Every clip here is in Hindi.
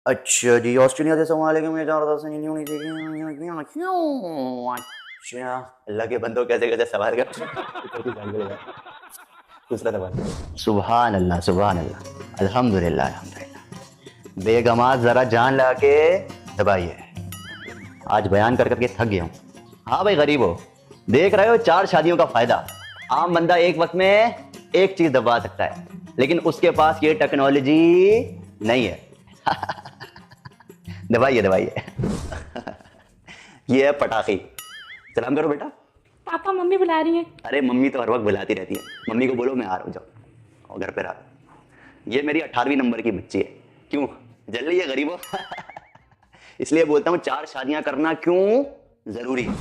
अच्छा जी, ऑस्ट्रेलिया से संभाले के मैं जबरदस्त नहीं होनी चाहिए क्यों? अच्छा, अल्लाह के बंदो कैसे कैसे सवाल कर। दूसरा सवाल। सुभान अल्लाह सुभान अल्लाह, अल्हम्दुलिल्लाह अल्हम्दुलिल्लाह। बेगमात जरा जान लगा के दबाइए, आज बयान कर करके थक गया हूँ। हाँ भाई गरीब हो, देख रहे हो 4 शादियों का फायदा। आम बंदा एक वक्त में एक चीज दबा सकता है, लेकिन उसके पास ये टेक्नोलॉजी नहीं है। दबाइए दबाइए। ये है पटाखी। सलाम करो बेटा। पापा मम्मी बुला रही है। अरे मम्मी तो हर वक्त बुलाती रहती है, मम्मी को बोलो मैं आ रहा हूँ, जाओ और घर पे रहा। ये मेरी 18वीं नंबर की बच्ची है। क्यों जल रही है गरीबों? इसलिए बोलता हूँ 4 शादियां करना क्यों जरूरी है।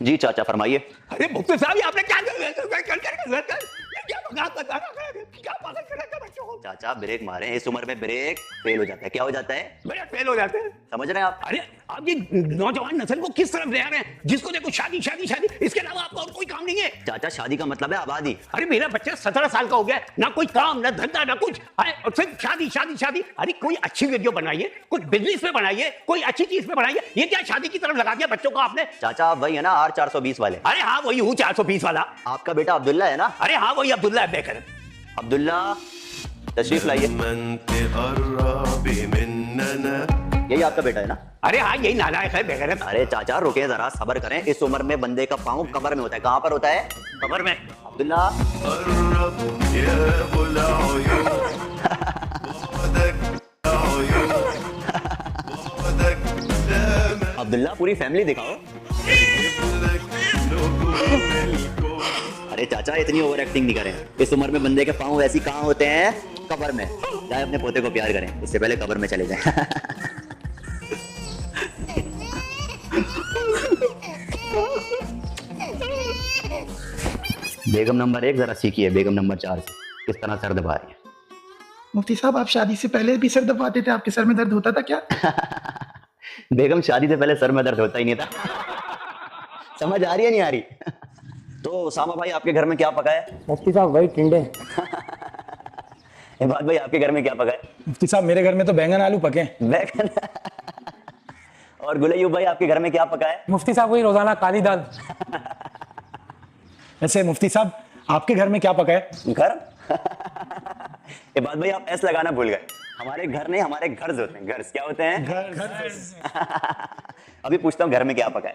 जी चाचा फरमाइए। अरे मुफ्ती साहब आपने क्या चाचा ब्रेक मारे, इस उम्र में ब्रेक फेल हो जाता है। क्या हो जाता है? ब्रेक फेल हो जाते हैं। समझ रहे हैं आप? अरे आप ये नौजवान नस्ल को किस तरफ ले आ रहे हैं, जिसको देखो शादी शादी शादी, इसके अलावा आपका और कोई काम नहीं है। चाचा शादी का मतलब है आबादी। अरे मेरा बच्चा 17 साल का हो गया, ना कोई काम ना धंधा ना कुछ, और सिर्फ शादी शादी शादी। अरे कोई अच्छी वीडियो बनाइए, कुछ बिजनेस में बनाइए, कोई अच्छी चीज में बनाइए। ये क्या शादी की तरफ लगा दिया बच्चों को आपने? चाचा आप वही है ना R420 वाले? अरे हाँ वही हूँ 420 वाला। आपका बेटा अब्दुल्ला है ना? अरे हाँ वही अब्दुल्ला है बेकर। अब्दुल्ला तशरीफ लाइए। यही आपका बेटा है ना? अरे हाँ यही नालायक है बेगैरत। अरे चाचा रुके जरा, सब्र करें। इस उम्र में बंदे का पाँव कब्र में होता है। कहाँ पर होता है? कब्र में। अब्दुल्ला अब्दुल्ला पूरी फैमिली दिखाओ। अरे चाचा इतनी ओवर एक्टिंग नहीं करें। इस उम्र में बंदे के पाँव ऐसी कहाँ होते हैं? कब्र में। चाहे अपने पोते को प्यार करें, इससे पहले कब्र में चले जाएं। बेगम नंबर 1 जरा सीखिए बेगम नंबर 4 से किस तरह सर दबा रही है। मुफ्ती साहब आप शादी से पहले भी सर दबाते थे, आपके सर में दर्द होता था क्या? बेगम शादी से पहले सर में दर्द होता ही नहीं था। समझ आ रही है नहीं आ रही? तो उसामा भाई आपके घर में क्या पका है? मुफ्ती साहब वही टिंडे। इबाद भाई आपके घर में क्या पका है? मुफ्ती साहब मेरे घर में तो बैंगन आलू पके। बैगन। और गुलैयूब भाई आपके घर में क्या पका है? मुफ्ती साहब वही रोजाना काली दाल। वैसे मुफ्ती साहब आपके घर में क्या पका है? घर। इबाद भाई आप एस लगाना भूल गए। हमारे घर नहीं, हमारे घर्स होते हैं। घर्स क्या होते हैं? घर। अभी पूछता हूँ घर में क्या पका है।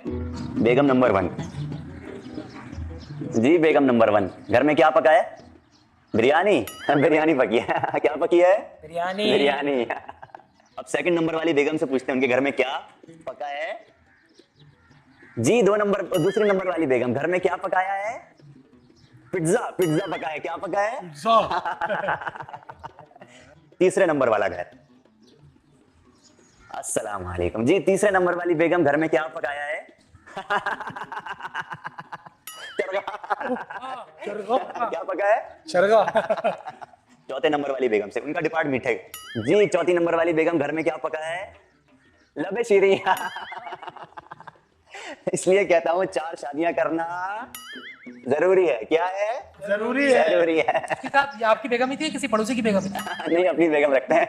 बेगम नंबर 1 जी, बेगम नंबर 1 घर में क्या पका है? बिरयानी। बिरयानी पकी है। क्या पकी है? बिरयानी। बिरयानी। अब सेकंड नंबर वाली बेगम से पूछते हैं उनके घर में क्या पका है। जी दूसरे नंबर वाली बेगम घर में क्या पकाया है? पिज्जा। पिज्जा पका है। क्या पका है? तीसरे नंबर वाला घर। अस्सलाम वालेकुम जी, तीसरे नंबर वाली बेगम घर में क्या पकाया है? क्या पका है? शरगा। चौथे नंबर वाली बेगम से उनका डिपार्ट मीठे। जी चौथी नंबर वाली बेगम घर में क्या पका है? लबे शीरी। इसलिए कहता हूँ 4 शादियां करना जरूरी है। क्या है? जरूरी है। जरूरी है। ये आपकी बेगम ही थी किसी पड़ोसी की बेगम? नहीं अपनी बेगम रखते हैं।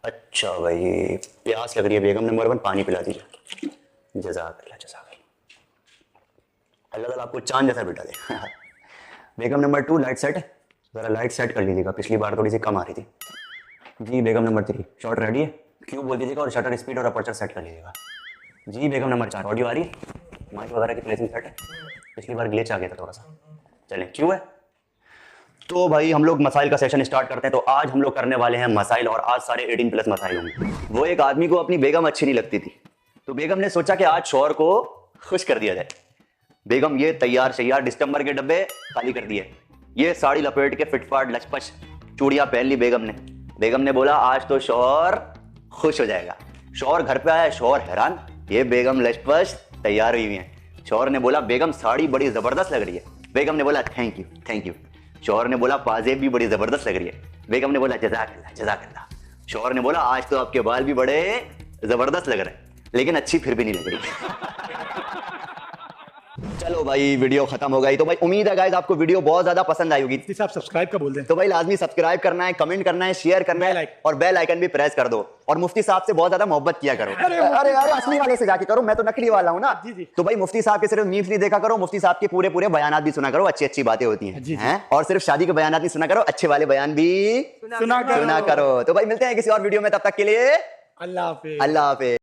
अच्छा भाई प्यास लग रही है। बेगम नंबर 1 पानी पिला दीजिए। जज़ाकल्लाह जज़ाकल्लाह। अल्लाह ताला आपको चांद जैसा बेटा दे। बेगम नंबर 2 लाइट सेट, जरा लाइट सेट कर लीजिएगा, पिछली बार थोड़ी सी कम आ रही थी। जी बेगम नंबर 3 शॉट रेडी है, क्यों बोल दीजिएगा और शटर स्पीड और अपर्चर सेट कर लीजिएगा। जी बेगम नंबर 4 ऑडियो आ रही है, माइक वगैरह की प्लेसिंग सेट है, पिछली बार ग्लिच आ गया था थोड़ा सा। चलें क्यों है। तो भाई हम लोग मसाइल का सेशन स्टार्ट करते हैं। तो आज हम लोग करने वाले हैं मसाइल, और आज सारे 18+ मसाइल होंगे। वो एक आदमी को अपनी बेगम अच्छी नहीं लगती थी, तो बेगम ने सोचा कि आज शौहर को खुश कर दिया जाए। बेगम ये तैयार शैयार डिस्टेंबर के डब्बे खाली कर दिए, ये साड़ी लपेट के फिटफाट लचपच चूड़ियां पहन ली बेगम ने। बेगम ने बोला आज तो शौहर खुश हो जाएगा। शौहर घर पे आया, शौहर हैरान, ये बेगम लचपच तैयार हुई है। शौहर ने बोला बेगम साड़ी बड़ी जबरदस्त लग रही है। बेगम ने बोला थैंक यू थैंक यू। शौहर ने बोला पाजेब भी बड़ी जबरदस्त लग रही है। बेगम ने बोला जज़ाकल्लाह जज़ाकल्लाह। शौहर ने बोला आज तो आपके बाल भी बड़े जबरदस्त लग रहे हैं, लेकिन अच्छी फिर भी नहीं लग रही। चलो भाई वीडियो खत्म हो गई। तो भाई उम्मीद है गाइस आपको वीडियो बहुत ज्यादा पसंद आई होगी। मुफ्ती साहब सब्सक्राइब का बोल दें। तो भाई लाजमी सब्सक्राइब करना है, कमेंट करना है, शेयर करना बेल है आइकन। और बेल आइकन भी प्रेस कर दो। और मुफ्ती साहब से बहुत ज्यादा मोहब्बत किया करो। अरे अरे असली वाले से जाके करो, मैं तो नकली वाला हूँ ना। जी, जी। तो भाई मुफ्ती साहब के सिर्फ मीम्स नहीं देखा करो, मुफ्ती साहब के पूरे पूरे बयानात भी सुना करो, अच्छी अच्छी बातें होती हैं। जी, जी। हैं? और सिर्फ शादी के बयानात नहीं सुना करो, अच्छे वाले बयान भी सुना करो। सुना करो। तो भाई मिलते हैं किसी और वीडियो में, तब तक के लिए अल्लाह हाफिज। अल्लाह हाफिज।